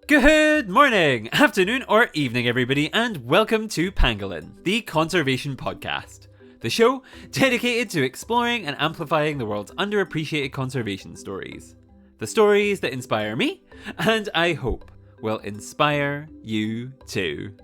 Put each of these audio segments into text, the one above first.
Good morning, afternoon, or evening, everybody, and welcome to Pangolin, the Conservation Podcast, the show dedicated to exploring and amplifying the world's underappreciated conservation stories. The stories that inspire me, and I hope will inspire you too.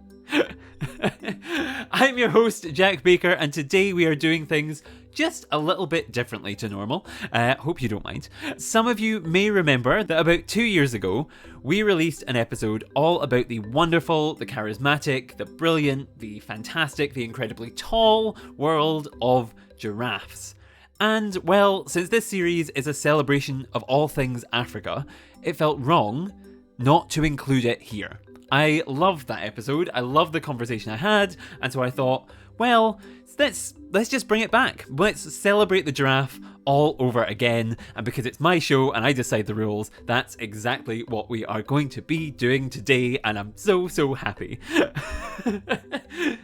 I'm your host, Jack Baker, and today we are doing things just a little bit differently to normal. Hope you don't mind. Some of you may remember that about 2 years ago, we released an episode all about the wonderful, the charismatic, the brilliant, the fantastic, the incredibly tall world of giraffes. And, well, since this series is a celebration of all things Africa, it felt wrong not to include it here. I loved that episode, I loved the conversation I had, and so I thought, well, let's just bring it back. Let's celebrate the giraffe all over again, and because it's my show and I decide the rules, that's exactly what we are going to be doing today, and I'm so happy.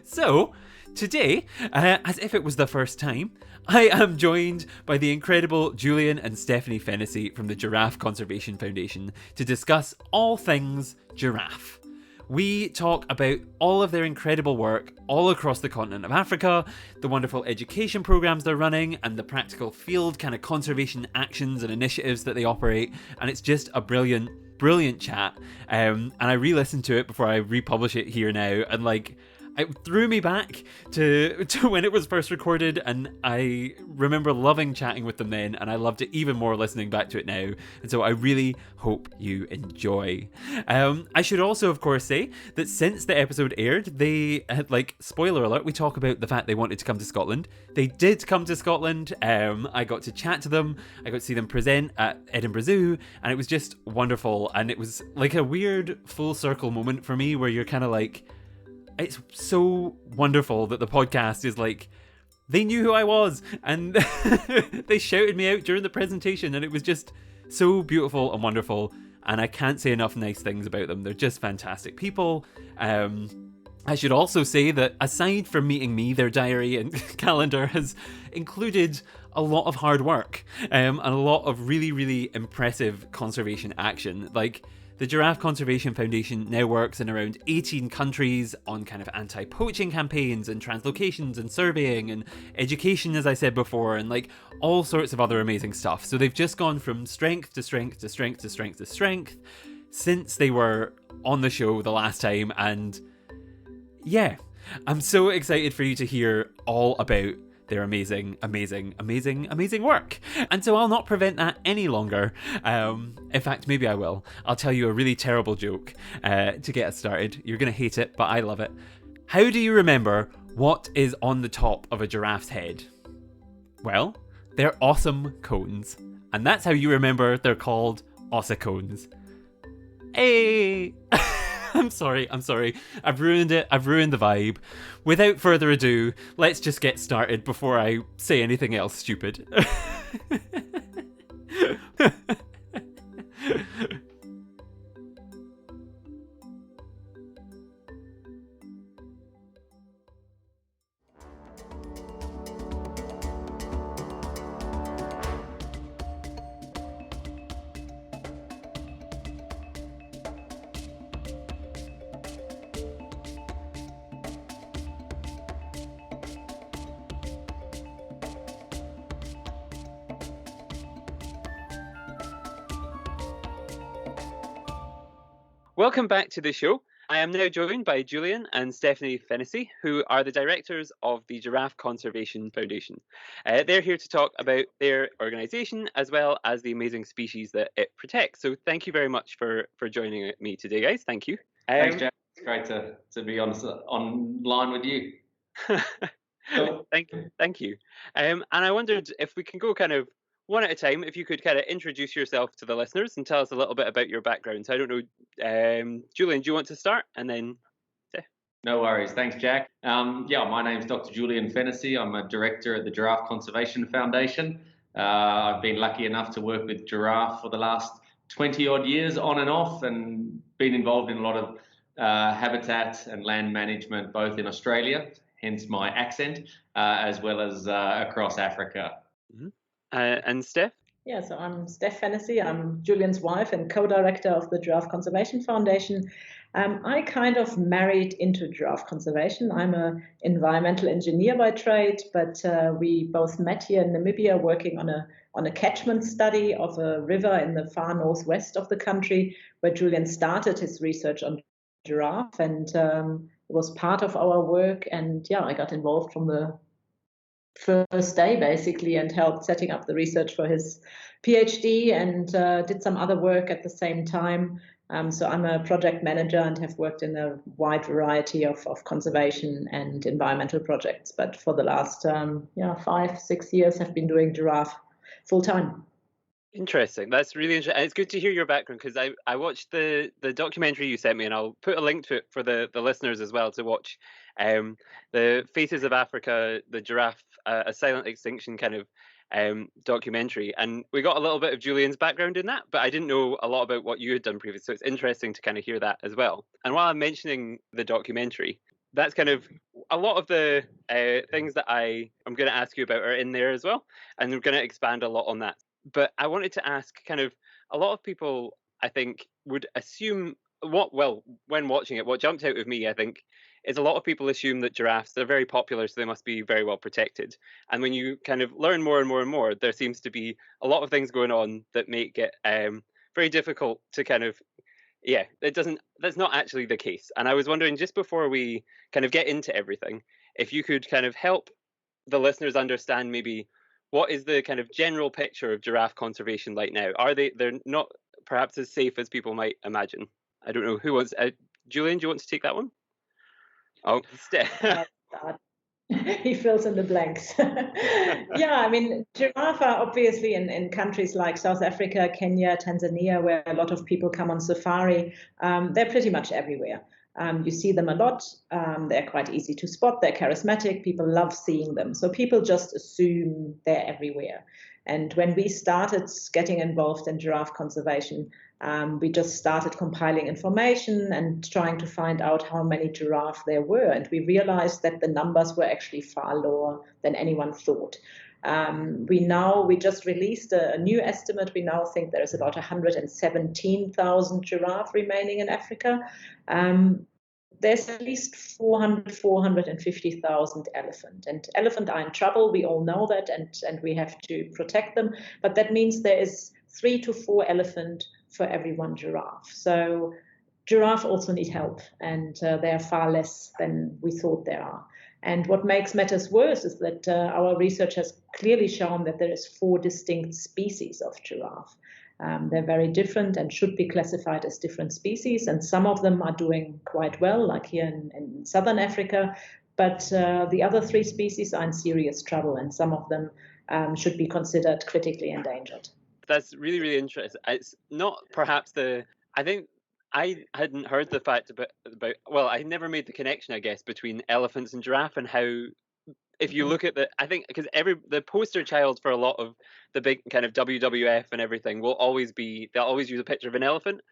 So, today, as if it was the first time, I am joined by the incredible Julian and Stephanie Fennessy from the Giraffe Conservation Foundation to discuss all things giraffe. We talk about all of their incredible work all across the continent of Africa, the wonderful education programs they're running, and the practical field kind of conservation actions and initiatives that they operate. And it's just a brilliant chat. And I re-listened to it before I republish it here now, and it threw me back to when it was first recorded, and I remember loving chatting with them then, and I loved it even more listening back to it now, and so I really hope you enjoy. I should also, of course, say that since the episode aired, they had, spoiler alert, we talk about the fact they wanted to come to Scotland. They did come to Scotland. I got to chat to them, I got to see them present at Edinburgh Zoo, and it was just wonderful, and it was like a weird full circle moment for me where you're kind of like, it's so wonderful that the podcast is they knew who I was and they shouted me out during the presentation, and it was just so beautiful and wonderful, and I can't say enough nice things about them. They're just fantastic people. I should also say that aside from meeting me, their diary and calendar has included a lot of hard work and a lot of really impressive conservation action. The Giraffe Conservation Foundation now works in around 18 countries on kind of anti-poaching campaigns and translocations and surveying and education, as I said before, and all sorts of other amazing stuff. So they've just gone from strength to strength to strength to strength to strength since they were on the show the last time. And yeah, I'm so excited for you to hear all about their amazing work. And so I'll not prevent that any longer. In fact, maybe I will. I'll tell you a really terrible joke to get us started. You're going to hate it, but I love it. How do you remember what is on the top of a giraffe's head? Well, they're awesome cones. And that's how you remember they're called ossicones. Hey! I'm sorry. I've ruined it. I've ruined the vibe. Without further ado, let's just get started before I say anything else stupid. Welcome back to the show. I am now joined by Julian and Stephanie Fennessy, who are the directors of the Giraffe Conservation Foundation. They're here to talk about their organisation as well as the amazing species that it protects. So thank you very much for joining me today, guys. Thank you. Thanks, Jack. It's great to be online with you. Thank you. And I wondered if we can go kind of one at a time, if you could kind of introduce yourself to the listeners and tell us a little bit about your background. So I don't know, Julian, do you want to start? And then... No worries. Thanks, Jack. My name's Dr. Julian Fennessy. I'm a director at the Giraffe Conservation Foundation. I've been lucky enough to work with giraffe for the last 20 odd years on and off, and been involved in a lot of habitat and land management, both in Australia, hence my accent, as well as across Africa. Mm-hmm. And Steph? Yeah, so I'm Steph Fennessy. I'm Julian's wife and co-director of the Giraffe Conservation Foundation. I kind of married into giraffe conservation. I'm an environmental engineer by trade, but we both met here in Namibia working on a catchment study of a river in the far northwest of the country, where Julian started his research on giraffe, and it was part of our work. And yeah, I got involved from the first day basically and helped setting up the research for his PhD and did some other work at the same time. So I'm a project manager and have worked in a wide variety of conservation and environmental projects. But for the last 5-6 years, have been doing giraffe full time. Interesting. That's really interesting. And it's good to hear your background, because I watched the documentary you sent me, and I'll put a link to it for the listeners as well to watch. The Faces of Africa, the giraffe, a silent extinction kind of documentary. And we got a little bit of Julian's background in that, but I didn't know a lot about what you had done previously. So it's interesting to kind of hear that as well. And while I'm mentioning the documentary, that's kind of a lot of the things that I'm going to ask you about are in there as well. And we're going to expand a lot on that. But I wanted to ask, kind of, a lot of people, I think, would assume when watching it, what jumped out of me, I think, is a lot of people assume that giraffes, they're very popular, so they must be very well protected. And when you kind of learn more and more and more, there seems to be a lot of things going on that make it very difficult to kind of, that's not actually the case. And I was wondering, just before we kind of get into everything, if you could kind of help the listeners understand maybe what is the kind of general picture of giraffe conservation like now? They're not perhaps as safe as people might imagine? I don't know who wants. Julian, do you want to take that one? Oh, he fills in the blanks. Yeah, I mean, giraffe are obviously in countries like South Africa, Kenya, Tanzania, where a lot of people come on safari. They're pretty much everywhere. You see them a lot. They're quite easy to spot. They're charismatic. People love seeing them. So people just assume they're everywhere. And when we started getting involved in giraffe conservation, we just started compiling information and trying to find out how many giraffe there were. And we realized that the numbers were actually far lower than anyone thought. We just released a new estimate. We now think there's about 117,000 giraffe remaining in Africa. There's at least 450,000 elephant. And elephant are in trouble. We all know that, and we have to protect them. But that means there is 3 to 4 elephant for every 1 giraffe. So giraffe also need help, and they are far less than we thought there are. And what makes matters worse is that our research has clearly shown that there is 4 distinct species of giraffe. They're very different and should be classified as different species, and some of them are doing quite well, like here in southern Africa, but the other 3 species are in serious trouble, and some of them should be considered critically endangered. That's really, really interesting. It's not perhaps I think I hadn't heard the fact about I never made the connection, I guess, between elephants and giraffe, and how, if you look at I think, because the poster child for a lot of the big kind of WWF and everything they'll always use a picture of an elephant.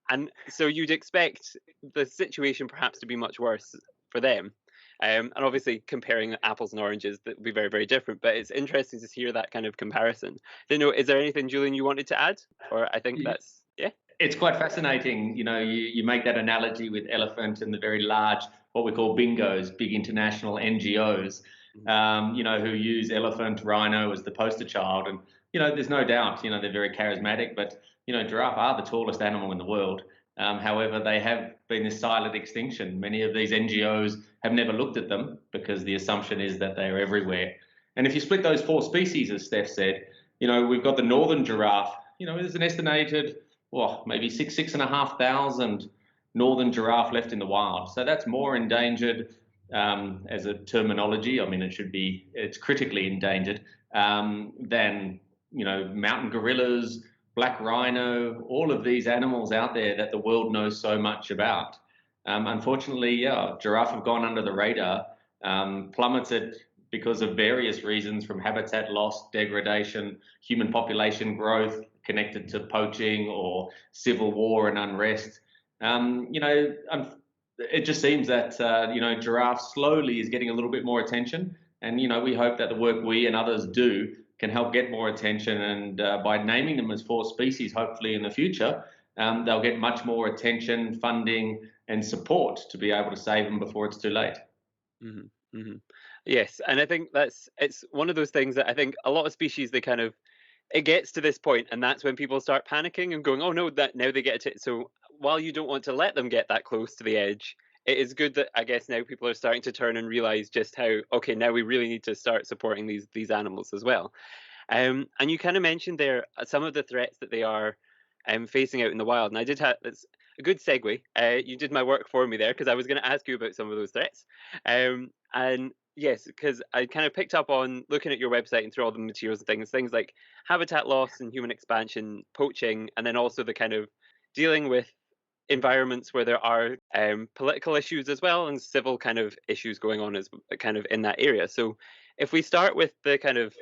And so you'd expect the situation perhaps to be much worse for them. And obviously comparing apples and oranges, that would be very, very different. But it's interesting to hear that kind of comparison. Didn't know, is there anything, Julian, you wanted to add? Or I think that's, yeah. It's quite fascinating. You know, you make that analogy with elephant and the very large, what we call bingos, big international NGOs, who use elephant, rhino as the poster child. And, there's no doubt, they're very charismatic, but, giraffe are the tallest animal in the world. However, they have been in silent extinction. Many of these NGOs have never looked at them because the assumption is that they are everywhere. And if you split those 4 species, as Steph said, we've got the northern giraffe. There's an estimated, maybe 6,500 northern giraffe left in the wild. So that's more endangered as a terminology. I mean, it's critically endangered than, mountain gorillas, black rhino, all of these animals out there that the world knows so much about. Unfortunately, giraffe have gone under the radar, plummeted because of various reasons, from habitat loss, degradation, human population growth connected to poaching or civil war and unrest. It just seems that, giraffe slowly is getting a little bit more attention. And, we hope that the work we and others do can help get more attention. And by naming them as 4 species, hopefully in the future, they'll get much more attention, funding, and support to be able to save them before it's too late. Mm-hmm. Mm-hmm. Yes, and I think it's one of those things that I think a lot of species, it gets to this point, and that's when people start panicking and going, oh no, that now they get it. So while you don't want to let them get that close to the edge, it is good that I guess now people are starting to turn and realize just how, okay, now we really need to start supporting these animals as well. And you kind of mentioned there some of the threats that they are facing out in the wild. And I did have it's a good segue. You did my work for me there because I was going to ask you about some of those threats. And yes, because I kind of picked up on looking at your website and through all the materials and things like habitat loss and human expansion, poaching, and then also the kind of dealing with environments where there are political issues as well and civil kind of issues going on as kind of in that area. So if we start with the kind of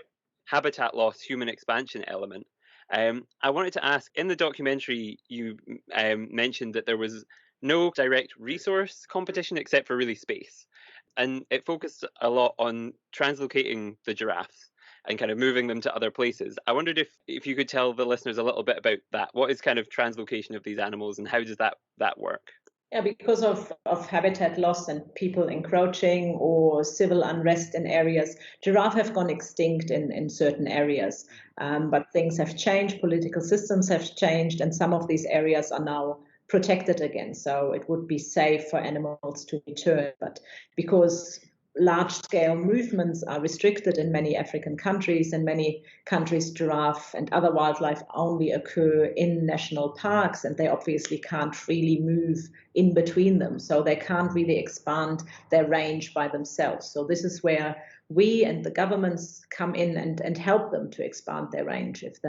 habitat loss, human expansion element, I wanted to ask, in the documentary, you mentioned that there was no direct resource competition except for really space. And it focused a lot on translocating the giraffes and kind of moving them to other places. I wondered if you could tell the listeners a little bit about that. What is kind of translocation of these animals and how does that work? Yeah, because of habitat loss and people encroaching or civil unrest in areas, giraffe have gone extinct in certain areas. But things have changed, political systems have changed, and some of these areas are now protected again. So it would be safe for animals to return. But because large-scale movements are restricted in many African countries. In many countries, giraffe and other wildlife only occur in national parks, and they obviously can't freely move in between them. So they can't really expand their range by themselves. So this is where we and the governments come in and help them to expand their range. If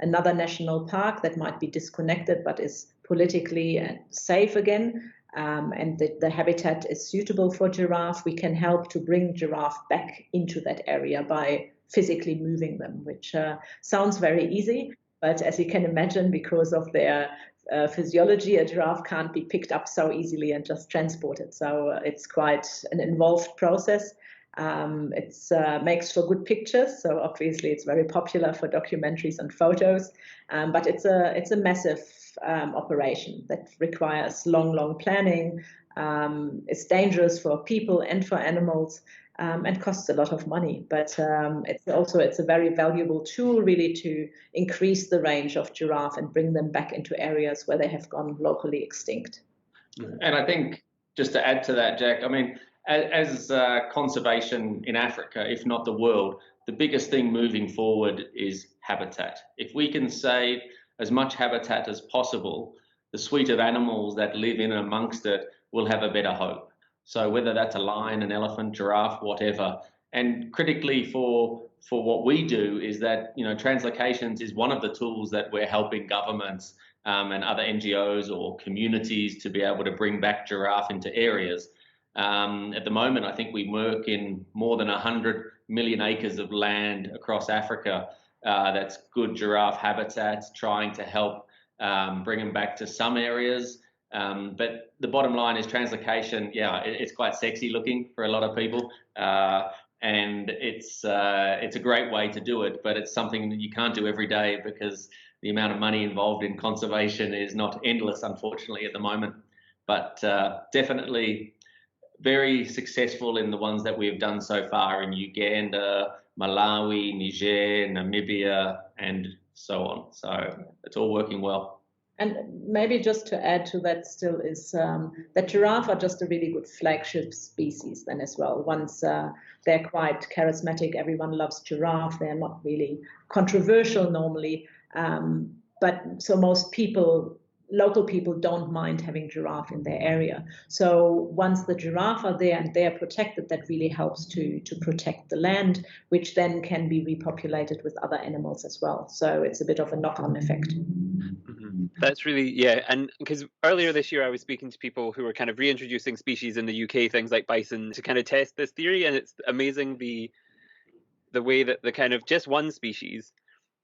another national park that might be disconnected but is politically safe again, and the habitat is suitable for giraffe, we can help to bring giraffe back into that area by physically moving them, which sounds very easy. But as you can imagine, because of their physiology, a giraffe can't be picked up so easily and just transported. So it's quite an involved process. It makes for good pictures, so obviously it's very popular for documentaries and photos. But it's a massive operation that requires long planning. It's dangerous for people and for animals, and costs a lot of money. But it's a very valuable tool, really, to increase the range of giraffe and bring them back into areas where they have gone locally extinct. And I think just to add to that, Jack, I mean, as conservation in Africa, if not the world, the biggest thing moving forward is habitat. If we can save as much habitat as possible, the suite of animals that live in and amongst it will have a better hope. So whether that's a lion, an elephant, giraffe, whatever. And critically for what we do is that, translocations is one of the tools that we're helping governments and other NGOs or communities to be able to bring back giraffe into areas. At the moment, I think we work in more than 100 million acres of land across Africa. That's good giraffe habitats, trying to help bring them back to some areas. But the bottom line is translocation. Yeah, it's quite sexy looking for a lot of people, and it's a great way to do it. But it's something that you can't do every day because the amount of money involved in conservation is not endless, unfortunately, at the moment. But definitely very successful in the ones that we've done so far in Uganda, Malawi, Niger, Namibia, and so on. So it's all working well. And maybe just to add to that still is that giraffe are just a really good flagship species then as well. Once they're quite charismatic, everyone loves giraffe. They're not really controversial normally. But so most local people don't mind having giraffe in their area. So once the giraffe are there and they're protected, that really helps to protect the land, which then can be repopulated with other animals as well. So it's a bit of a knock-on effect. Mm-hmm. That's really, yeah. And because earlier this year, I was speaking to people who were kind of reintroducing species in the UK, things like bison, to kind of test this theory. And it's amazing the way that the kind of just one species,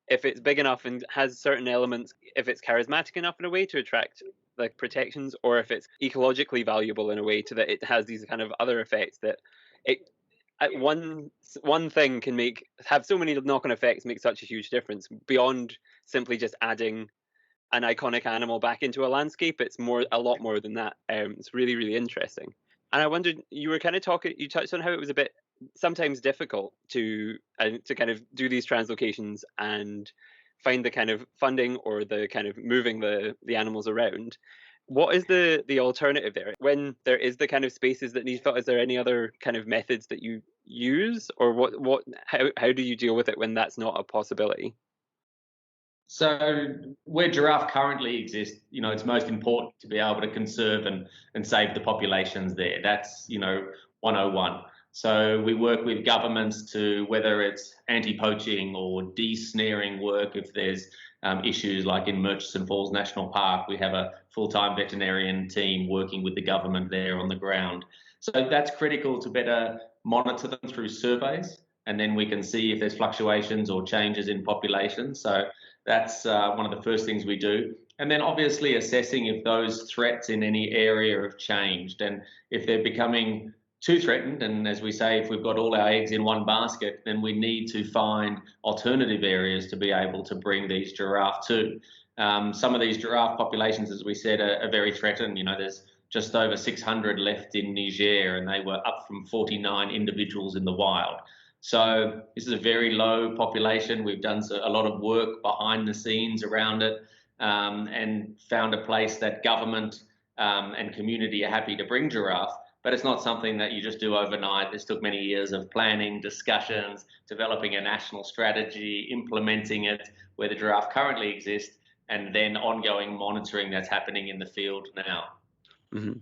if it's big enough and has certain elements, if it's charismatic enough in a way to attract like protections, or if it's ecologically valuable in a way to that it has these kind of other effects that one thing can have so many knock-on effects, make such a huge difference beyond simply just adding an iconic animal back into a landscape. It's a lot more than that. It's really, really interesting. And I wondered, you were kind of you touched on how it was a bit sometimes difficult to kind of do these translocations and find the kind of funding or the kind of moving the animals around. What is the alternative there? When there is the kind of spaces that need filled, is there any other kind of methods that you use, or how do you deal with it when that's not a possibility? So where giraffe currently exists, it's most important to be able to conserve and save the populations there. That's, 101. So we work with governments to, whether it's anti-poaching or de-snaring work, if there's issues like in Murchison Falls National Park, we have a full-time veterinarian team working with the government there on the ground. So that's critical to better monitor them through surveys, and then we can see if there's fluctuations or changes in population. So that's one of the first things we do. And then obviously assessing if those threats in any area have changed, and if they're becoming too threatened, and as we say, if we've got all our eggs in one basket, then we need to find alternative areas to be able to bring these giraffe to. Some of these giraffe populations, as we said, are very threatened. There's just over 600 left in Niger, and they were up from 49 individuals in the wild. So this is a very low population. We've done a lot of work behind the scenes around it, and found a place that government and community are happy to bring giraffe. But it's not something that you just do overnight. This took many years of planning, discussions, developing a national strategy, implementing it where the giraffe currently exist, and then ongoing monitoring that's happening in the field now. Mm-hmm.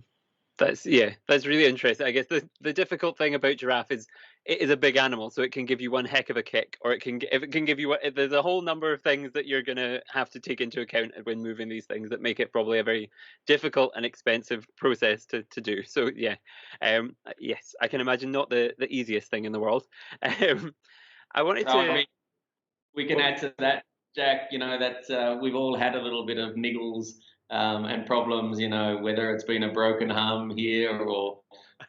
That's really interesting. I guess the difficult thing about giraffe is it is a big animal, so it can give you one heck of a kick, or it can give you there's a whole number of things that you're going to have to take into account when moving these things that make it probably a very difficult and expensive process to do. So yes, I can imagine not the easiest thing in the world. I wanted to. We can add to that, Jack. That we've all had a little bit of niggles and problems, whether it's been a broken arm here or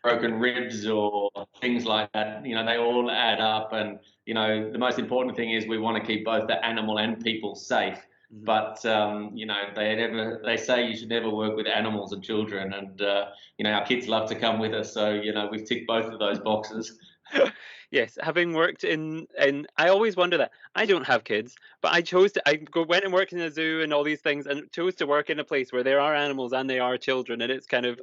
broken ribs or things like that, they all add up. And, the most important thing is we want to keep both the animal and people safe. Mm-hmm. But, they say you should never work with animals and children. And, our kids love to come with us. So, we've ticked both of those boxes. Yes, having worked in I always wonder that. I don't have kids, but went and worked in a zoo and all these things, and chose to work in a place where there are animals and they are children, and it's kind of,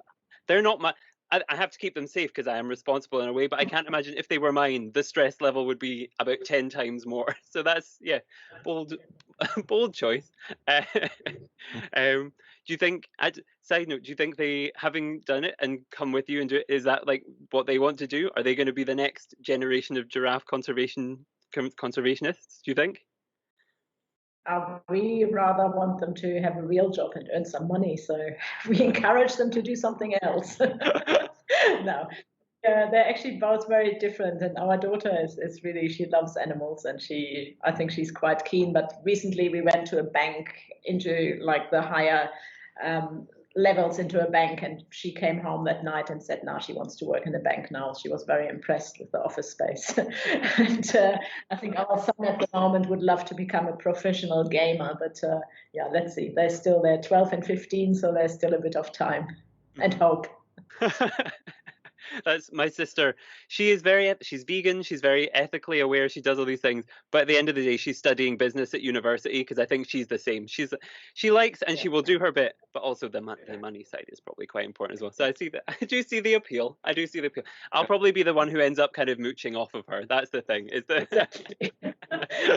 they're not my, I have to keep them safe because I am responsible in a way, but I can't imagine if they were mine, the stress level would be about 10 times more. So that's, bold choice. Do you think, side note, do you think they, having done it and come with you and do it, is that like what they want to do? Are they going to be the next generation of giraffe conservationists, do you think? We rather want them to have a real job and earn some money, so we encourage them to do something else. No. They're actually both very different, and our daughter is really, she loves animals, and I think she's quite keen. But recently we went to a bank, into like the higher levels into a bank, and she came home that night and said now she wants to work in a bank now. She was very impressed with the office space. And I think our son at the moment would love to become a professional gamer, but let's see. They're 12 and 15, so there's still a bit of time and hope. That's my sister. She's vegan. She's very ethically aware. She does all these things. But at the end of the day, she's studying business at university, because I think she's the same. She likes, and she will do her bit, but also the money side is probably quite important as well. So I do see the appeal. I'll probably be the one who ends up kind of mooching off of her. That's the thing. Exactly.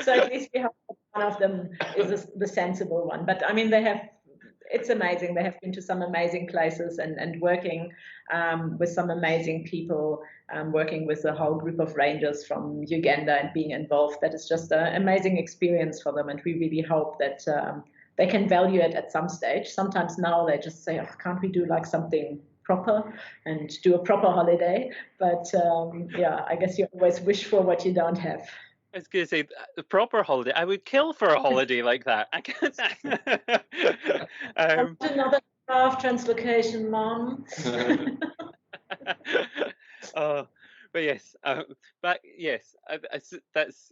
So at least we have one of them is the sensible one. But I mean, it's amazing. They have been to some amazing places and working with some amazing people, working with a whole group of rangers from Uganda and being involved. That is just an amazing experience for them. And we really hope that they can value it at some stage. Sometimes now they just say, can't we do like something proper and do a proper holiday? But I guess you always wish for what you don't have. I was going to say, a proper holiday. I would kill for a holiday like that. I can't. Another giraffe translocation, Mom. But yes, that's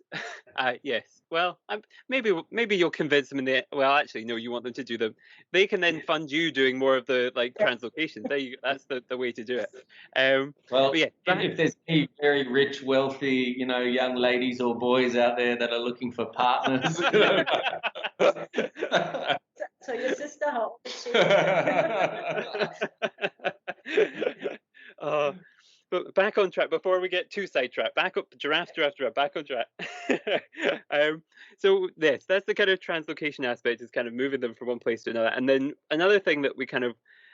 yes. Well, maybe you'll convince them in the. Well, actually, no. You want them to do them. They can then fund you doing more of the like translocations. That's the way to do it. Well, But yeah, if there's any very rich, wealthy, young ladies or boys out there that are looking for partners. So your sister, how old is she? But back on track before we get too sidetracked. Back up, giraffe, back on track. So yes, that's the kind of translocation aspect, is kind of moving them from one place to another. And then another thing that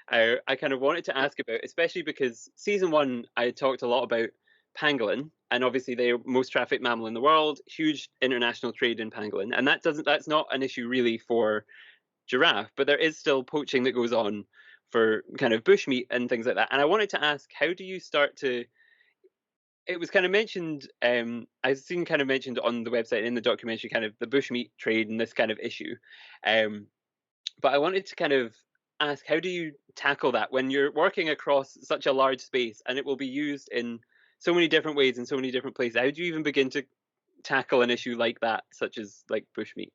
I kind of wanted to ask about, especially because season 1 I talked a lot about pangolin, and obviously they're most trafficked mammal in the world, huge international trade in pangolin, and that's not an issue really for giraffe, but there is still poaching that goes on for kind of bushmeat and things like that. And I wanted to ask, how do you start to? It was kind of mentioned. I've seen kind of mentioned on the website in the documentary, kind of the bushmeat trade and this kind of issue. But I wanted to kind of ask, how do you tackle that when you're working across such a large space and it will be used in so many different ways in so many different places? How do you even begin to tackle an issue like that, such as like bushmeat?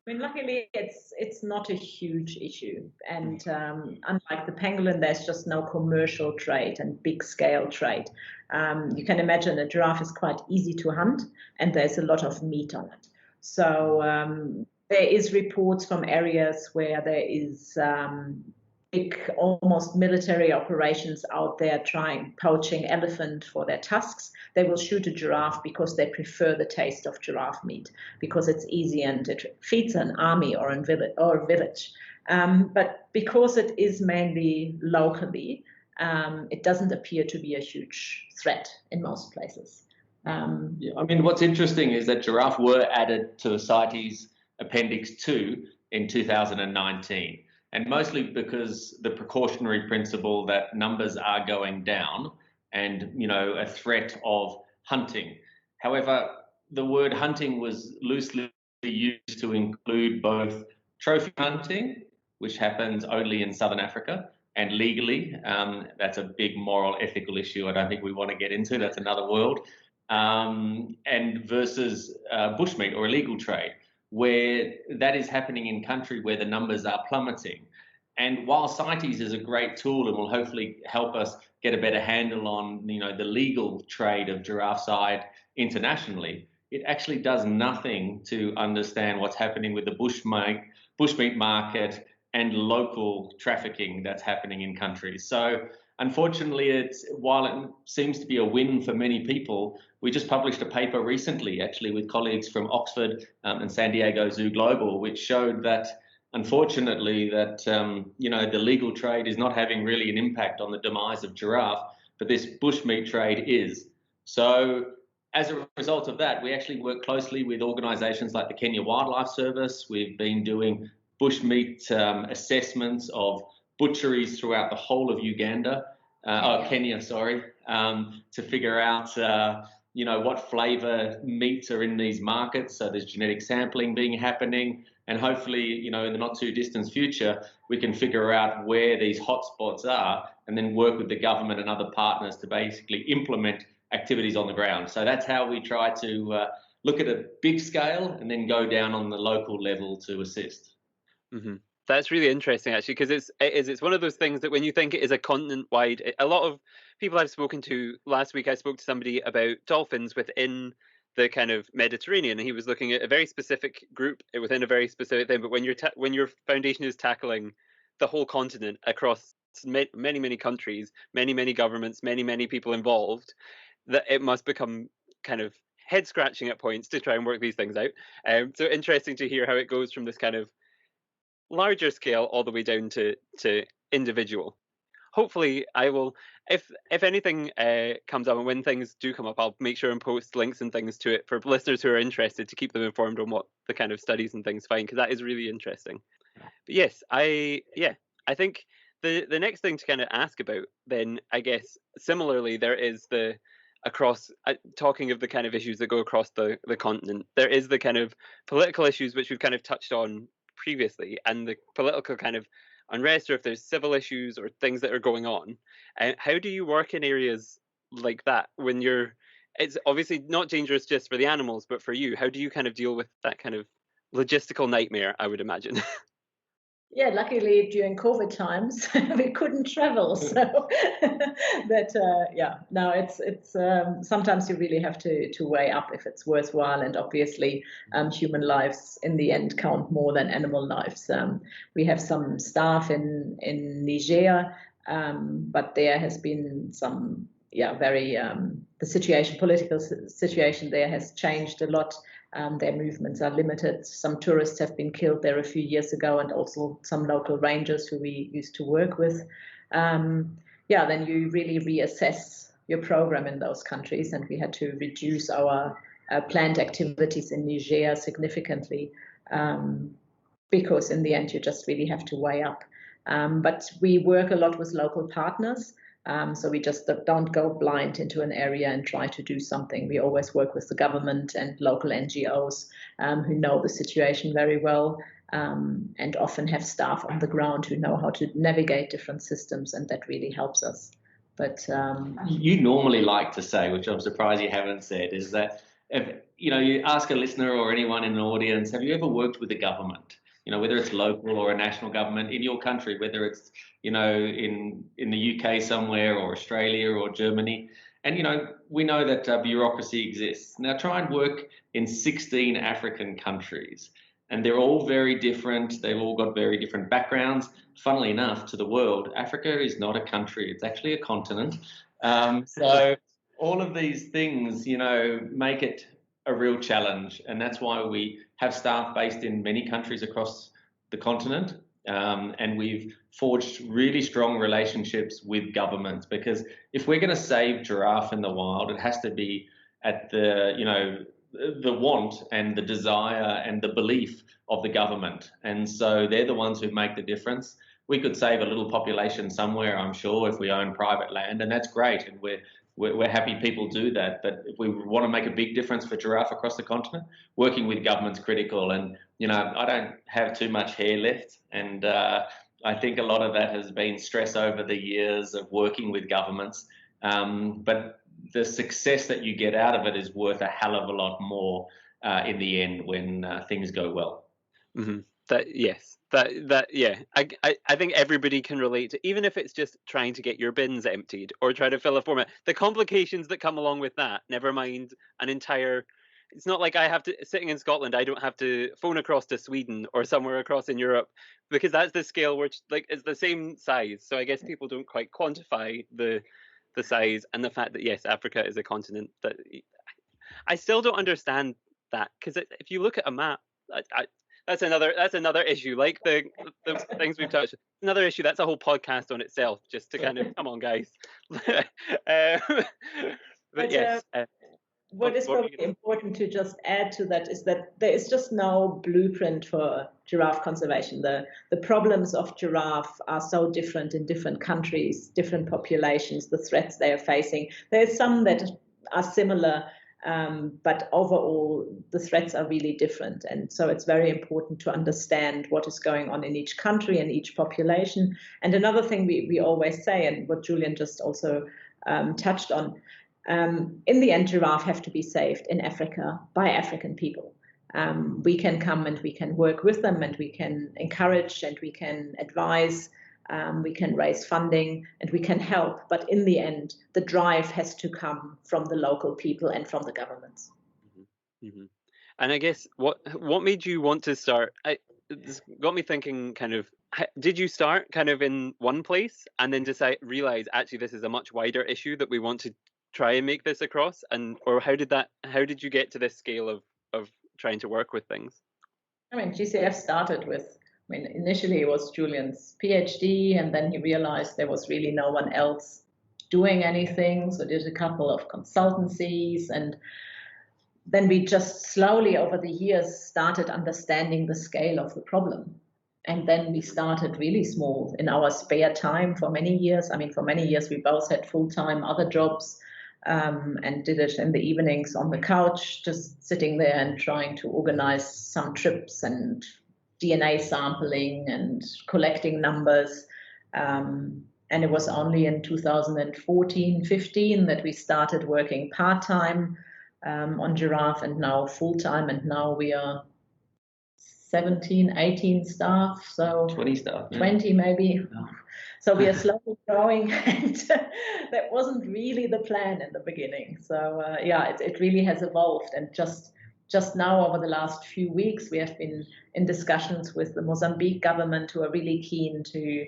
I mean, luckily, it's not a huge issue, and unlike the pangolin, there's just no commercial trade and big scale trade. You can imagine a giraffe is quite easy to hunt, and there's a lot of meat on it. So there is reports from areas where there is big, almost military operations out there poaching elephant for their tusks. They will shoot a giraffe because they prefer the taste of giraffe meat, because it's easy and it feeds an army or a village. But because it is mainly locally, it doesn't appear to be a huge threat in most places. Yeah, I mean, what's interesting is that giraffe were added to the CITES Appendix 2 in 2019. And mostly because the precautionary principle that numbers are going down and, a threat of hunting. However, the word hunting was loosely used to include both trophy hunting, which happens only in Southern Africa, and legally. That's a big moral, ethical issue I don't think we want to get into. That's another world. And versus bushmeat or illegal trade, where that is happening in country where the numbers are plummeting. And while CITES is a great tool and will hopefully help us get a better handle on, the legal trade of giraffe hide internationally, it actually does nothing to understand what's happening with the bushmeat market and local trafficking that's happening in countries. So unfortunately, while it seems to be a win for many people, we just published a paper recently, actually, with colleagues from Oxford and San Diego Zoo Global, which showed that, unfortunately, that the legal trade is not having really an impact on the demise of giraffe, but this bushmeat trade is. So as a result of that, we actually work closely with organisations like the Kenya Wildlife Service. We've been doing bushmeat assessments of butcheries throughout the whole of Kenya, to figure out what flavour meats are in these markets. So there's genetic sampling happening, and hopefully, in the not too distant future, we can figure out where these hotspots are and then work with the government and other partners to basically implement activities on the ground. So that's how we try to look at a big scale and then go down on the local level to assist. Mm-hmm. That's really interesting, actually, because it's one of those things that when you think it is a continent-wide, a lot of people I've spoken to, last week I spoke to somebody about dolphins within the kind of Mediterranean, and he was looking at a very specific group within a very specific thing. But when your foundation is tackling the whole continent across many countries, many governments, many people involved, that it must become kind of head scratching at points to try and work these things out. So interesting to hear how it goes from this kind of larger scale all the way down to individual. Hopefully I will, if anything comes up, and when things do come up, I'll make sure and post links and things to it for listeners who are interested, to keep them informed on what the kind of studies and things find, because that is really interesting. But yes, I think the next thing to kind of ask about then, I guess similarly, there is across talking of the kind of issues that go across the continent, there is the kind of political issues which we've kind of touched on previously, and the political kind of unrest, or if there's civil issues or things that are going on. How do you work in areas like that when it's obviously not dangerous just for the animals, but for you? How do you kind of deal with that kind of logistical nightmare, I would imagine? Yeah, luckily during COVID times we couldn't travel, so no, it's sometimes you really have to weigh up if it's worthwhile, and obviously human lives in the end count more than animal lives. We have some staff in Niger, but there has been some very the political situation there has changed a lot. Their movements are limited. Some tourists have been killed there a few years ago, and also some local rangers who we used to work with. Then you really reassess your program in those countries, and we had to reduce our planned activities in Niger significantly because in the end you just really have to weigh up. But we work a lot with local partners. So we just don't go blind into an area and try to do something. We always work with the government and local NGOs who know the situation very well, and often have staff on the ground who know how to navigate different systems, and that really helps us. But you normally like to say, which I'm surprised you haven't said, is that if you ask a listener or anyone in an audience, have you ever worked with the government? Whether it's local or a national government in your country, whether it's, in the UK somewhere or Australia or Germany. And, we know that bureaucracy exists. Now try and work in 16 African countries, and they're all very different. They've all got very different backgrounds. Funnily enough, to the world, Africa is not a country. It's actually a continent. So all of these things, make it a real challenge, and that's why we have staff based in many countries across the continent, and we've forged really strong relationships with governments, because if we're going to save giraffe in the wild, it has to be at the want and the desire and the belief of the government, and so they're the ones who make the difference. We could save a little population somewhere, I'm sure, if we own private land, and that's great, and we're happy people do that. But if we want to make a big difference for giraffe across the continent, working with government's critical. And, I don't have too much hair left. And I think a lot of that has been stress over the years of working with governments. But the success that you get out of it is worth a hell of a lot more in the end when things go well. Mm-hmm. I think everybody can relate to, even if it's just trying to get your bins emptied or try to fill a form. The complications that come along with that, never mind it's not like I have to, sitting in Scotland, I don't have to phone across to Sweden or somewhere across in Europe, because that's the scale which it's the same size. So I guess people don't quite quantify the size and the fact that, yes, Africa is a continent. That I still don't understand that, because if you look at a map, that's another issue. Like the things we've touched, another issue. That's a whole podcast on itself. Just to kind of come on, guys. But yes. What is probably important to just add to that is that there is just no blueprint for giraffe conservation. The problems of giraffe are so different in different countries, different populations, the threats they are facing. There's some that are similar, but overall the threats are really different. And so it's very important to understand what is going on in each country and each population. And another thing we always say, and what Julian just also touched on, in the end, giraffe have to be saved in Africa by African people. We can come and we can work with them, and we can encourage and we can advise, we can raise funding and we can help. But in the end, the drive has to come from the local people and from the governments. Mm-hmm. And I guess what made you want to start? This got me thinking. Kind of, did you start kind of in one place and then realize actually this is a much wider issue that we want to try and make this across, or how did you get to this scale of trying to work with things? I mean, GCF started with, initially it was Julian's PhD, and then he realized there was really no one else doing anything, so did a couple of consultancies, and then we just slowly over the years started understanding the scale of the problem. And then we started really small in our spare time for many years. For many years we both had full-time other jobs, and did it in the evenings on the couch, just sitting there and trying to organize some trips and DNA sampling and collecting numbers. And it was only in 2014-15 that we started working part-time on Giraffe, and now full-time, and now we are 17, 18 staff, so 20 staff, yeah. 20 maybe. So we are slowly growing, and that wasn't really the plan in the beginning. So yeah, it really has evolved, and just now over the last few weeks, we have been in discussions with the Mozambique government, who are really keen to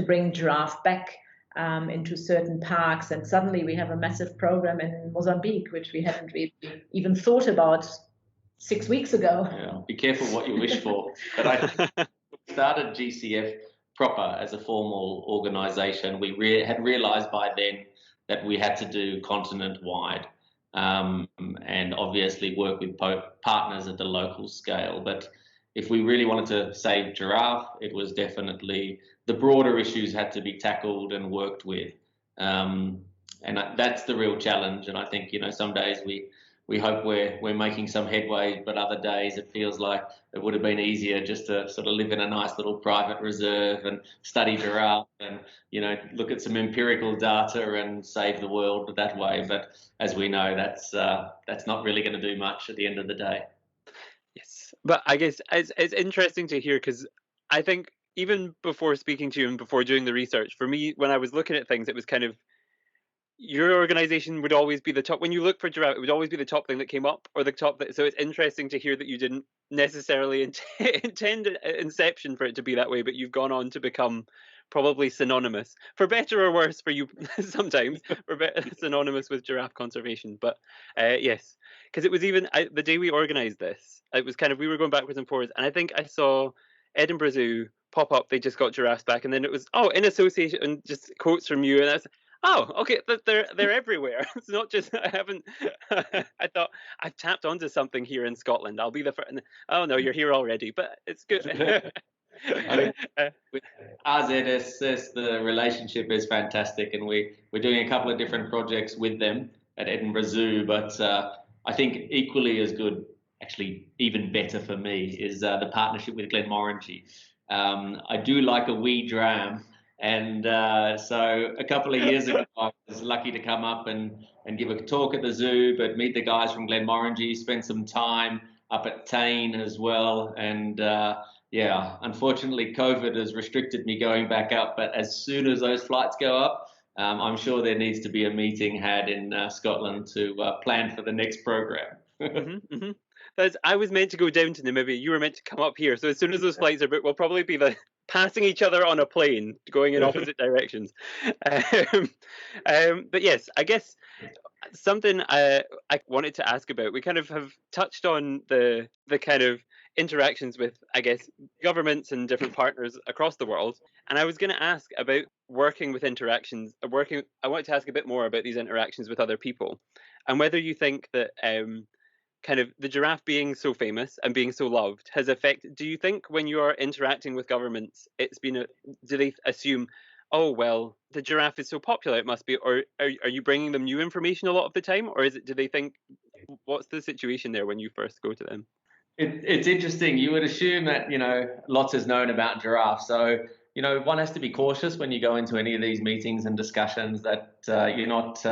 bring giraffe back into certain parks, and suddenly we have a massive program in Mozambique, which we hadn't really even thought about 6 weeks ago. Yeah, be careful what you wish for. But I think we started GCF proper as a formal organisation. We had realised by then that we had to do continent-wide and obviously work with partners at the local scale. But if we really wanted to save giraffe, it was definitely the broader issues had to be tackled and worked with. And that's the real challenge. And I think, some days we hope we're making some headway, but other days it feels like it would have been easier just to sort of live in a nice little private reserve and study giraffe and, look at some empirical data and save the world that way. But as we know, that's not really going to do much at the end of the day. Yes, but I guess it's interesting to hear, because I think even before speaking to you and before doing the research, for me, when I was looking at things, it was kind of, your organization would always be the top. When you look for giraffe, it would always be the top thing that came up, or the top. So it's interesting to hear that you didn't necessarily intend at inception for it to be that way, but you've gone on to become probably synonymous, for better or worse for you sometimes, synonymous with giraffe conservation. But yes, because it was even the day we organized this, it was kind of, we were going backwards and forwards, and I think I saw Edinburgh Zoo pop up, they just got giraffes back, and then it was, in association, and just quotes from you, and that's, okay, they're everywhere. It's not just, I haven't, I thought I've tapped onto something here in Scotland. I'll be the first. Oh no, you're here already, but it's good. I mean, with RZSS, the relationship is fantastic, and we're doing a couple of different projects with them at Edinburgh Zoo. But I think equally as good, actually even better for me, is the partnership with Glenmorangie. I do like a wee dram, and so a couple of years ago, I was lucky to come up and give a talk at the zoo, but meet the guys from Glenmorangie, spend some time up at Tain as well, and yeah, unfortunately, COVID has restricted me going back up, but as soon as those flights go up, I'm sure there needs to be a meeting had in Scotland to plan for the next program. I was meant to go down to Namibia. You were meant to come up here. So as soon as those flights are booked, we'll probably be passing each other on a plane, going in opposite directions. But yes, I guess something I wanted to ask about. We kind of have touched on the kind of interactions with, I guess, governments and different partners across the world. And I was going to ask about working with interactions. I wanted to ask a bit more about these interactions with other people, and whether you think that kind of the giraffe being so famous and being so loved has affected. Do you think when you are interacting with governments, do they assume, oh well, the giraffe is so popular, it must be, or are you bringing them new information a lot of the time, or do they think, what's the situation there when you first go to them? It's interesting. You would assume that, lots is known about giraffe. So, one has to be cautious when you go into any of these meetings and discussions that you're not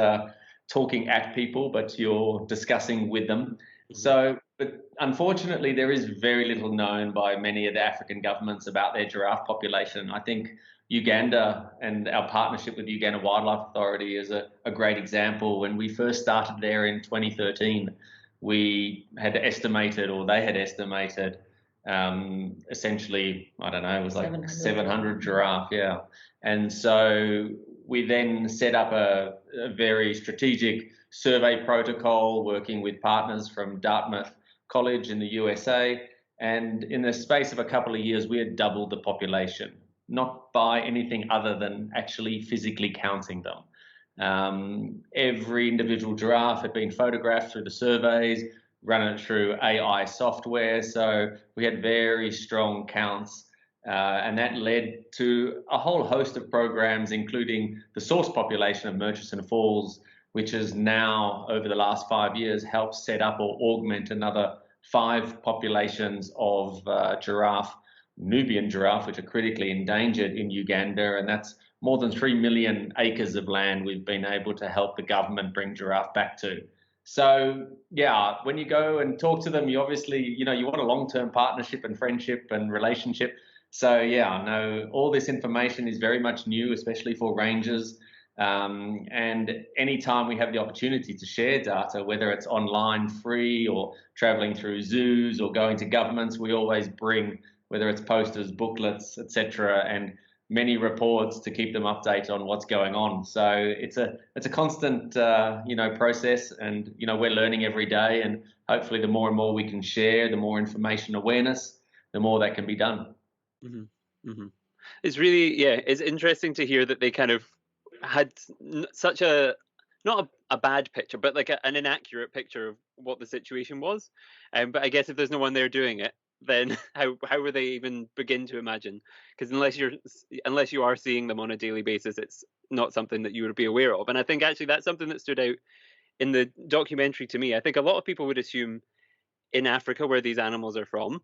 talking at people, but you're discussing with them. So, but unfortunately, there is very little known by many of the African governments about their giraffe population. I think Uganda and our partnership with Uganda Wildlife Authority is a great example. When we first started there in 2013, we had estimated, or they had estimated, essentially, I don't know, it was like 700 giraffe, yeah. And so we then set up a very strategic survey protocol, working with partners from Dartmouth College in the USA. And in the space of a couple of years, we had doubled the population, not by anything other than actually physically counting them. Every individual giraffe had been photographed through the surveys, run it through AI software. So we had very strong counts, and that led to a whole host of programs, including the source population of Murchison Falls, which has now, over the last 5 years, helped set up or augment another 5 populations of giraffe Nubian giraffe, which are critically endangered in Uganda, and that's more than 3 million acres of land we've been able to help the government bring giraffe back to. So yeah, when you go and talk to them, you obviously, you want a long-term partnership and friendship and relationship. So yeah, no, all this information is very much new, especially for rangers. And anytime we have the opportunity to share data, whether it's online, free, or traveling through zoos or going to governments, we always bring, whether it's posters, booklets, etc., and many reports to keep them updated on what's going on. So it's a constant process, and we're learning every day, and hopefully the more and more we can share, the more information awareness, the more that can be done. Mm-hmm. Mm-hmm. It's really, it's interesting to hear that they kind of had such not a bad picture, but like an inaccurate picture of what the situation was. But I guess if there's no one there doing it, then how would they even begin to imagine? Because unless you are seeing them on a daily basis, it's not something that you would be aware of. And I think actually that's something that stood out in the documentary to me. I think a lot of people would assume in Africa, where these animals are from,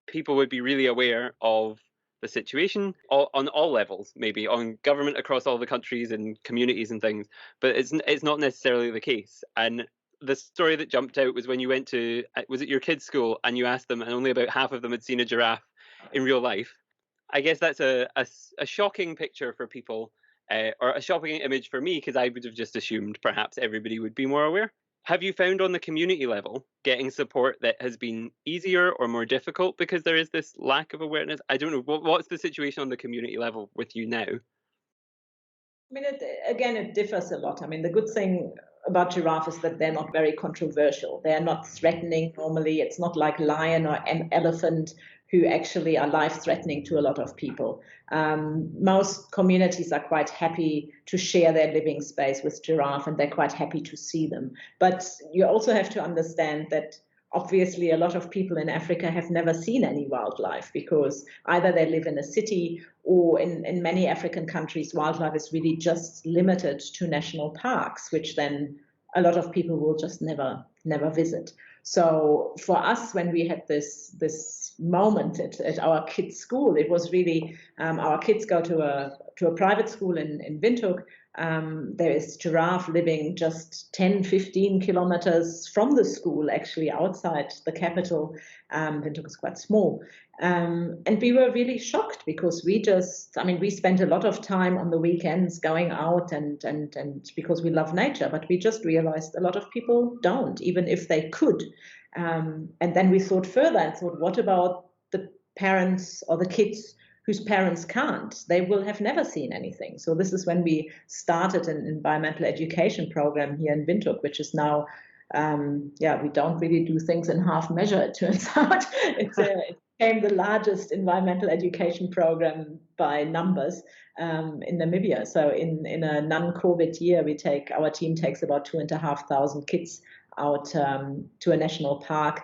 people would be really aware of the situation on all levels, maybe on government across all the countries and communities and things, but it's not necessarily the case. And the story that jumped out was when you went to, was it your kids' school, and you asked them, and only about half of them had seen a giraffe in real life. I guess that's a shocking picture for people, or a shocking image for me, because I would have just assumed perhaps everybody would be more aware. Have you found on the community level getting support that has been easier or more difficult because there is this lack of awareness? I don't know. What's the situation on the community level with you now? I mean, it differs a lot. I mean, the good thing about giraffe is that they're not very controversial. They're not threatening normally. It's not like lion or an elephant who actually are life-threatening to a lot of people. Most communities are quite happy to share their living space with giraffe, and they're quite happy to see them. But you also have to understand that obviously a lot of people in Africa have never seen any wildlife, because either they live in a city, or in many African countries, wildlife is really just limited to national parks, which then a lot of people will just never visit. So for us, when we had this moment at our kids' school, it was really, our kids go to a private school in Windhoek. There is giraffe living just 10, 15 kilometers from the school, actually outside the capital. Windhoek is quite small. And we were really shocked, because we spent a lot of time on the weekends going out and because we love nature, but we just realized a lot of people don't, even if they could. And then we thought further and thought, what about the parents or the kids whose parents can't? They will have never seen anything. So this is when we started an environmental education program here in Windhoek, which is now, we don't really do things in half measure, it turns out. It became the largest environmental education program by numbers in Namibia. So in a non-COVID year, our team takes about 2,500 kids out to a national park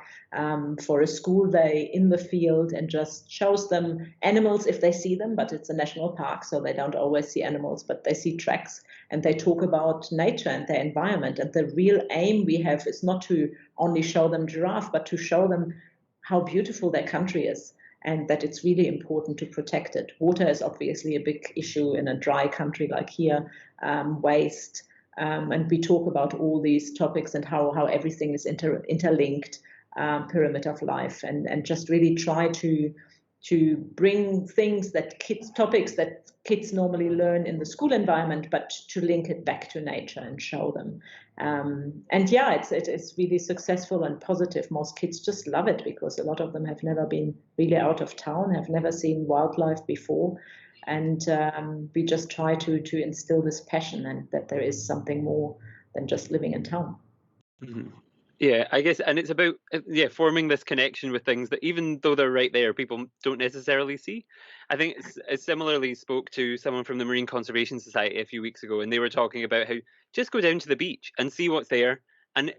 for a school day in the field, and just shows them animals if they see them, but it's a national park, so they don't always see animals, but they see tracks, and they talk about nature and their environment. And the real aim we have is not to only show them giraffe, but to show them how beautiful their country is, and that it's really important to protect it. Water is obviously a big issue in a dry country like here, waste. And we talk about all these topics and how everything is interlinked, pyramid of life, and just really try to bring topics that kids normally learn in the school environment, but to link it back to nature and show them. It's really successful and positive. Most kids just love it, because a lot of them have never been really out of town, have never seen wildlife before. And we just try to instill this passion, and that there is something more than just living in town. Mm-hmm. Yeah, I guess, and it's about forming this connection with things that, even though they're right there, people don't necessarily see. I think it's similarly spoke to someone from the Marine Conservation Society a few weeks ago, and they were talking about how just go down to the beach and see what's there. And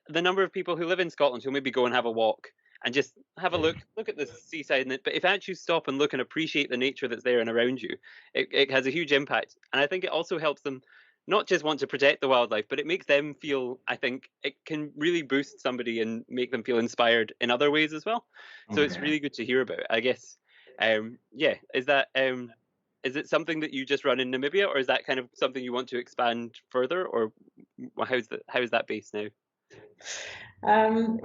the number of people who live in Scotland who maybe go and have a walk and just have a look at the seaside. But if you actually stop and look and appreciate the nature that's there and around you, it has a huge impact. And I think it also helps them not just want to protect the wildlife, but it makes them feel, I think it can really boost somebody and make them feel inspired in other ways as well. So it's really good to hear about. I guess Yeah, is it something that you just run in Namibia, or is that kind of something you want to expand further, or how is that based now?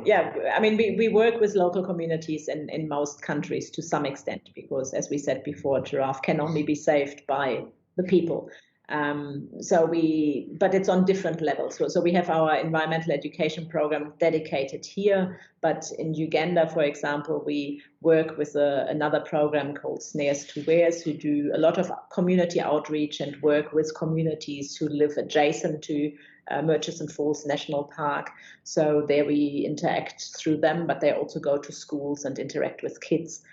Yeah, I mean, we work with local communities in most countries to some extent, because as we said before, giraffe can only be saved by the people. But it's on different levels. So we have our environmental education program dedicated here, but in Uganda, for example, we work with another program called Snares to Wares, who do a lot of community outreach and work with communities who live adjacent to Murchison Falls National Park. So there we interact through them, but they also go to schools and interact with kids.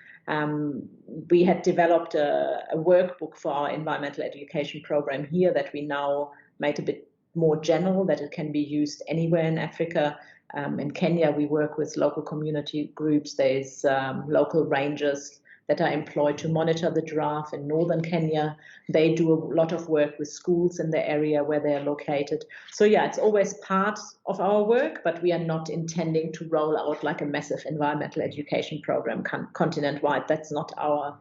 We had developed a workbook for our environmental education program here that we now made a bit more general, that it can be used anywhere in Africa. In Kenya, we work with local community groups. There's local rangers that are employed to monitor the giraffe in northern Kenya. They do a lot of work with schools in the area where they're located. So yeah, it's always part of our work, but we are not intending to roll out like a massive environmental education program continent-wide. That's not our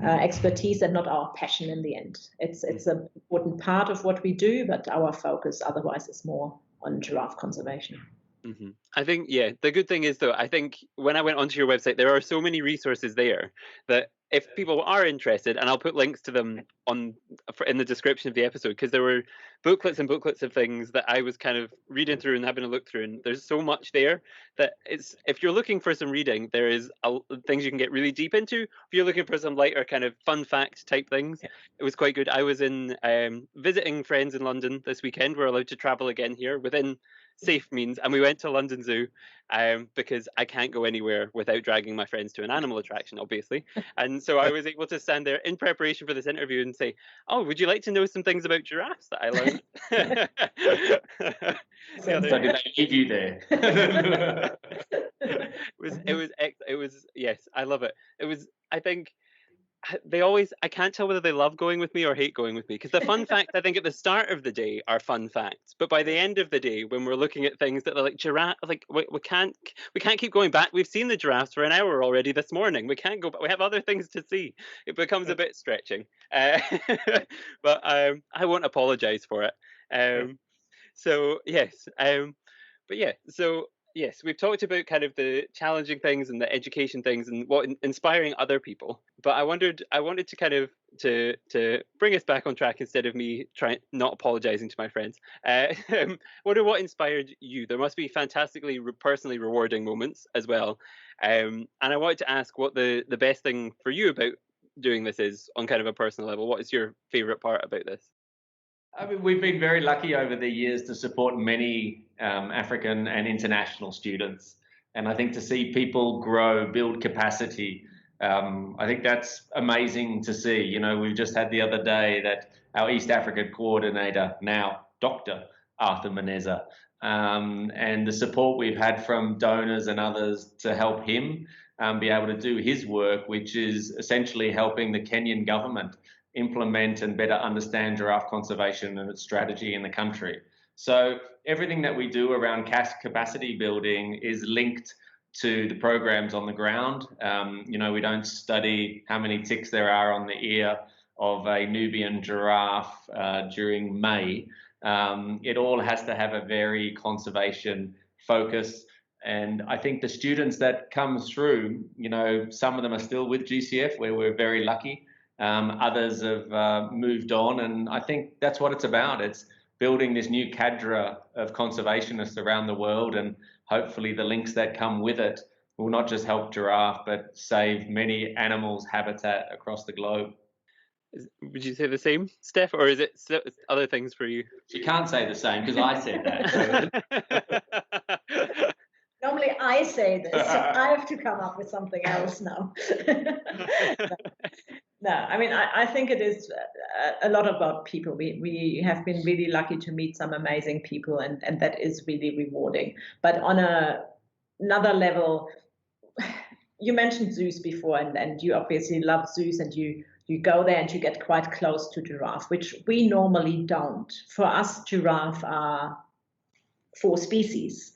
expertise and not our passion in the end. It's an important part of what we do, but our focus otherwise is more on giraffe conservation. Mm-hmm. I think, yeah, the good thing is, though, I think when I went onto your website, there are so many resources there that if people are interested, and I'll put links to them in the description of the episode, because there were booklets and booklets of things that I was kind of reading through and having a look through, and there's so much there that if you're looking for some reading, there is things you can get really deep into. If you're looking for some lighter kind of fun fact type things, it was quite good. I was in visiting friends in London this weekend. We're allowed to travel again here within safe means, and we went to London Zoo because I can't go anywhere without dragging my friends to an animal attraction, obviously. And so I was able to stand there in preparation for this interview and say, "Oh, would you like to know some things about giraffes that I learned?" So did they leave you there? It was yes, I love it. It was, I think, I can't tell whether they love going with me or hate going with me, because the fun facts, I think, at the start of the day are fun facts, but by the end of the day, when we're looking at things that are like giraffe, like we can't keep going back. We've seen the giraffes for an hour already this morning. We can't go back. We have other things to see. It becomes a bit stretching, but I won't apologize for it. So yes, but yeah, so yes, we've talked about kind of the challenging things and the education things and what inspiring other people. But I wanted to kind of to bring us back on track instead of me trying not apologizing to my friends. What inspired you? There must be fantastically personally rewarding moments as well. And I wanted to ask what the best thing for you about doing this is on kind of a personal level. What is your favorite part about this? I mean, we've been very lucky over the years to support many African and international students. And I think to see people grow, build capacity, I think that's amazing to see. You know, we've just had the other day that our East African coordinator, now Dr. Arthur Meneza, and the support we've had from donors and others to help him be able to do his work, which is essentially helping the Kenyan government implement and better understand giraffe conservation and its strategy in the country. So everything that we do around capacity building is linked to the programs on the ground. You know, we don't study how many ticks there are on the ear of a Nubian giraffe during May. It all has to have a very conservation focus. And I think the students that come through, you know, some of them are still with GCF, where we're very lucky. Others have moved on, and I think that's what it's about. It's building this new cadre of conservationists around the world, and hopefully the links that come with it will not just help giraffe, but save many animals' habitat across the globe. Would you say the same, Steph, or is it other things for you? You can't say the same because I said that. Normally I say this, so I have to come up with something else now. No, I mean, I think it is a lot about people. We have been really lucky to meet some amazing people, and that is really rewarding. But on another level, you mentioned zoos before, and you obviously love zoos, and you go there and you get quite close to giraffe, which we normally don't. For us, giraffe are 4 species.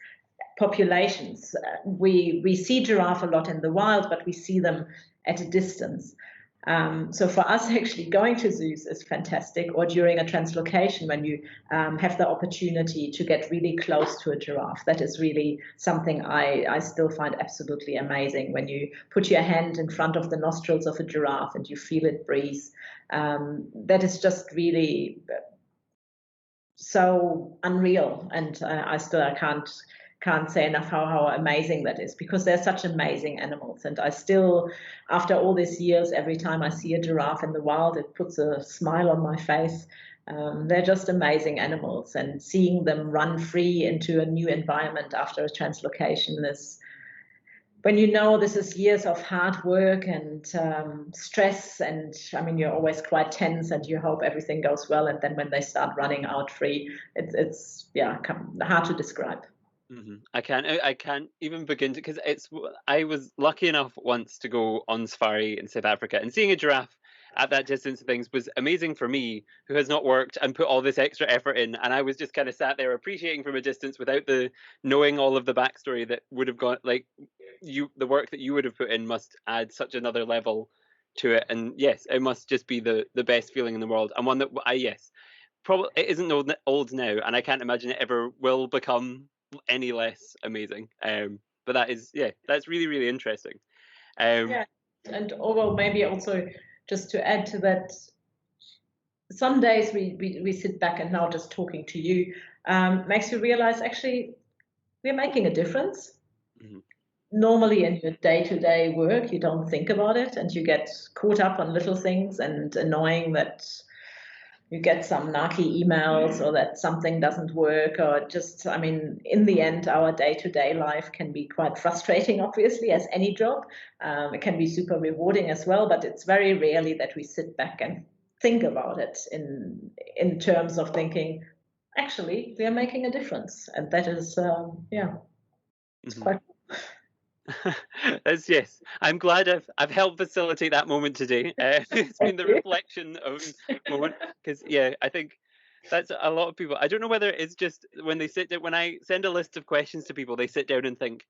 populations. We see giraffe a lot in the wild, but we see them at a distance. So for us, actually going to zoos is fantastic, or during a translocation when you have the opportunity to get really close to a giraffe. That is really something I still find absolutely amazing, when you put your hand in front of the nostrils of a giraffe and you feel it breathe. That is just really so unreal, and I can't say enough how amazing that is, because they're such amazing animals. And I still, after all these years, every time I see a giraffe in the wild, it puts a smile on my face. They're just amazing animals, and seeing them run free into a new environment after a translocation is, when you know this is years of hard work and stress, and I mean, you're always quite tense and you hope everything goes well, and then when they start running out free, it's hard to describe. Mm-hmm. I can't even begin to, because I was lucky enough once to go on safari in South Africa, and seeing a giraffe at that distance of things was amazing for me, who has not worked and put all this extra effort in. And I was just kind of sat there appreciating from a distance, without the knowing all of the backstory that would have gone, like, the work that you would have put in must add such another level to it. And yes, it must just be the best feeling in the world, and one that probably it isn't old now, and I can't imagine it ever will become any less amazing. But that's really, really interesting. Yeah, and although maybe also just to add to that, some days we sit back, and now just talking to you makes you realize actually we're making a difference. Mm-hmm. Normally in your day-to-day work, you don't think about it, and you get caught up on little things, and annoying that you get some narky emails, or that something doesn't work, or just, I mean, in the end, our day-to-day life can be quite frustrating, obviously, as any job. It can be super rewarding as well, but it's very rarely that we sit back and think about it in terms of thinking, actually, we are making a difference. And that is, it's Mm-hmm. quite. Yes, I'm glad I've helped facilitate that moment today. It's been the reflection of moment, because I think that's a lot of people. I don't know whether it's just when they sit down, when I send a list of questions to people, they sit down and think,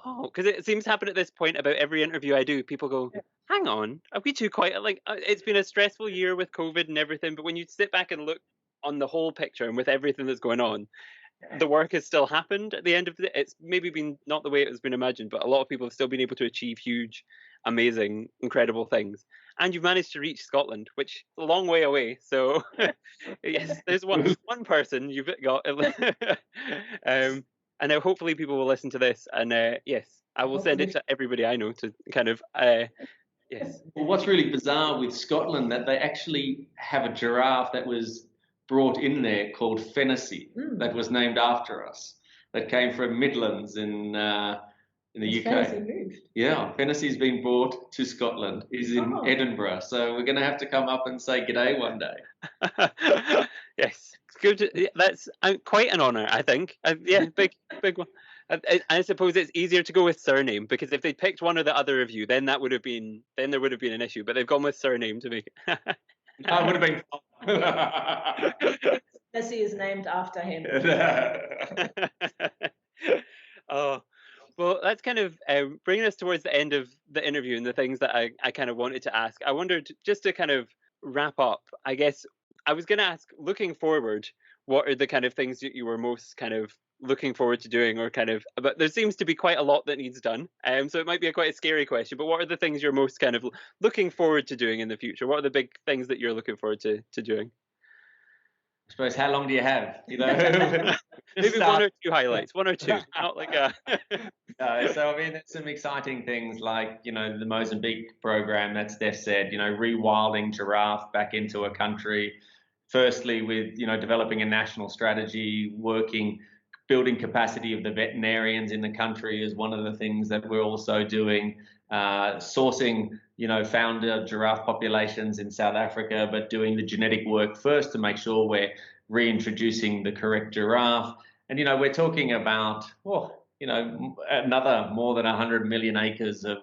oh, because it seems to happen at this point about every interview I do. People go, hang on, are we too quiet? Like, it's been a stressful year with COVID and everything, but when you sit back and look on the whole picture and with everything that's going on, the work has still happened at the end of it's maybe been not the way it has been imagined, but a lot of people have still been able to achieve huge, amazing, incredible things. And you've managed to reach Scotland, which is a long way away. So yes, there's one person you've got. And now hopefully people will listen to this, and yes, I will send it to everybody I know to kind of yes. Well, what's really bizarre with Scotland, that they actually have a giraffe that was brought in there called Fennessy, that was named after us, that came from Midlands in the UK. Fennessy moved. Yeah, Fennessy's been brought to Scotland. He's in Edinburgh, so we're going to have to come up and say g'day one day. Yes, good. That's quite an honour, I think. Big one. I suppose it's easier to go with surname, because if they'd picked one or the other of you, then there would have been an issue. But they've gone with surname to make it. That would have been. Fennessy is named after him. Oh, well, that's kind of bringing us towards the end of the interview and the things that I kind of wanted to ask. I wondered, just to kind of wrap up, I guess I was going to ask, looking forward, what are the kind of things that you were most kind of looking forward to doing, or kind of, but there seems to be quite a lot that needs done, so it might be quite a scary question, but what are the things you're most kind of looking forward to doing in the future? What are the big things that you're looking forward to doing? I suppose, how long do you have? You know, maybe one or two highlights, one or two, not like a. So I mean, there's some exciting things like, you know, the Mozambique program that Steph said, you know, rewilding giraffe back into a country. Firstly, with, you know, developing a national strategy, building capacity of the veterinarians in the country is one of the things that we're also doing. Sourcing, you know, founder giraffe populations in South Africa, but doing the genetic work first to make sure we're reintroducing the correct giraffe. And, you know, we're talking about, you know, another more than 100 million acres of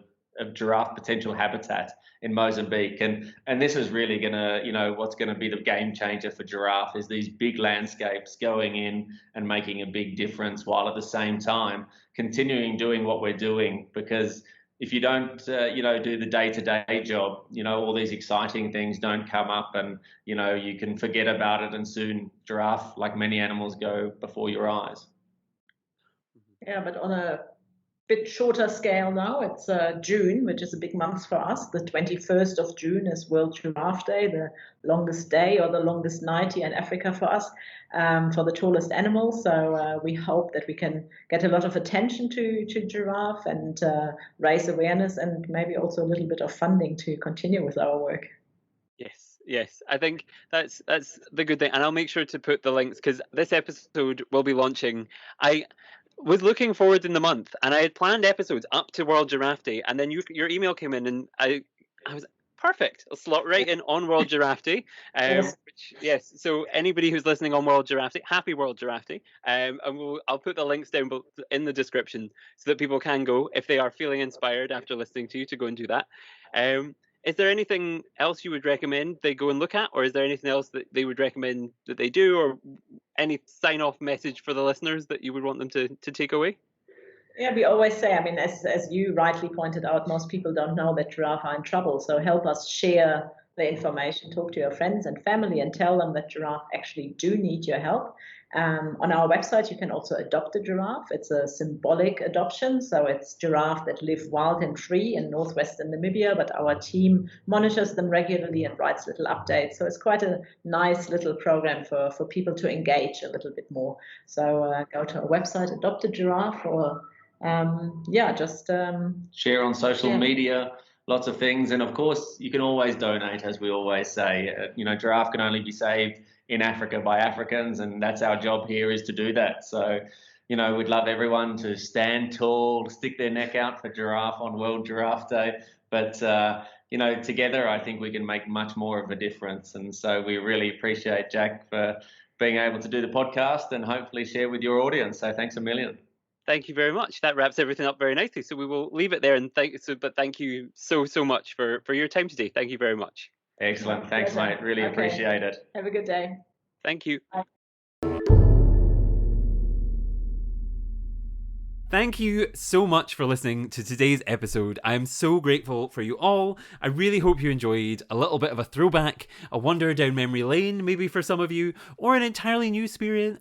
giraffe potential habitat in Mozambique. And this is really going to, what's going to be the game changer for giraffe is these big landscapes going in and making a big difference, while at the same time continuing doing what we're doing. Because if you don't, do the day-to-day job, all these exciting things don't come up, and, you can forget about it, and soon giraffe, like many animals, go before your eyes. Yeah, but on a bit shorter scale now, it's June, which is a big month for us. The 21st of June is World Giraffe Day, the longest day or the longest night here in Africa for us, for the tallest animal. So we hope that we can get a lot of attention to giraffe and raise awareness, and maybe also a little bit of funding to continue with our work. Yes, I think that's the good thing, and I'll make sure to put the links, because this episode will be launching. I was looking forward in the month, and I had planned episodes up to World Giraffe Day, and then your email came in, and I was perfect. I'll slot right in on World Giraffe Day. Yes. So anybody who's listening on World Giraffe Day, happy World Giraffe Day. And I'll put the links down in the description so that people can go, if they are feeling inspired after listening to you, to go and do that. Is there anything else you would recommend they go and look at, or is there anything else that they would recommend that they do, or any sign-off message for the listeners that you would want them to take away? Yeah, we always say, as you rightly pointed out, most people don't know that giraffe are in trouble. So help us share the information, talk to your friends and family, and tell them that giraffe actually do need your help. On our website, you can also adopt a giraffe. It's a symbolic adoption, so it's giraffe that live wild and free in northwestern Namibia, but our team monitors them regularly and writes little updates. So it's quite a nice little program for people to engage a little bit more. So go to our website, adopt a giraffe, or share on social media. Lots of things. And of course, you can always donate, as we always say. Giraffe can only be saved in Africa by Africans, and that's our job here, is to do that. So, we'd love everyone to stand tall, stick their neck out for giraffe on World Giraffe Day. But, together, I think we can make much more of a difference. And so we really appreciate Jack for being able to do the podcast and hopefully share with your audience. So thanks a million. Thank you very much. That wraps everything up very nicely. So we will leave it there, and thank you so much for your time today. Thank you very much. Excellent. Thanks, mate. Really appreciate it. Have a good day. Thank you. Bye. Thank you so much for listening to today's episode. I'm so grateful for you all. I really hope you enjoyed a little bit of a throwback, a wander down memory lane, maybe for some of you, or an entirely new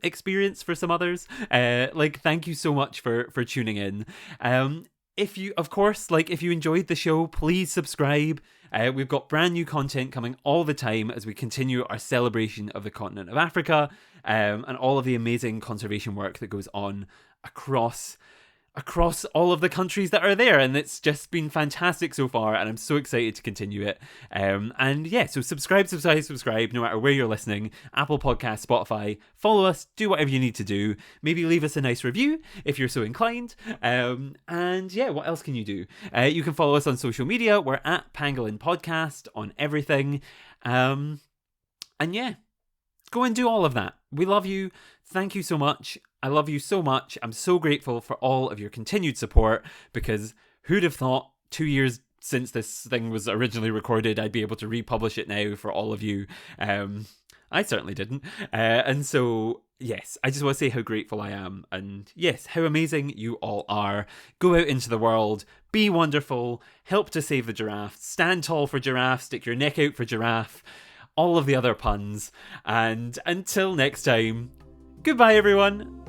experience for some others. Thank you so much for tuning in. If you enjoyed the show, please subscribe. We've got brand new content coming all the time as we continue our celebration of the continent of Africa, and all of the amazing conservation work that goes on across all of the countries that are there, and it's just been fantastic so far, and I'm so excited to continue it. So subscribe no matter where you're listening. Apple Podcasts, Spotify, follow us, do whatever you need to do. Maybe leave us a nice review if you're so inclined. What else can you do? You can follow us on social media. We're at Pangolin Podcast on everything. Go and do all of that. We love you. Thank you so much. I love you so much. I'm so grateful for all of your continued support, because who'd have thought 2 years since this thing was originally recorded, I'd be able to republish it now for all of you. I certainly didn't. And so, yes, I just want to say how grateful I am. And yes, how amazing you all are. Go out into the world, be wonderful, help to save the giraffe, stand tall for giraffe, stick your neck out for giraffe, all of the other puns. And until next time, goodbye, everyone.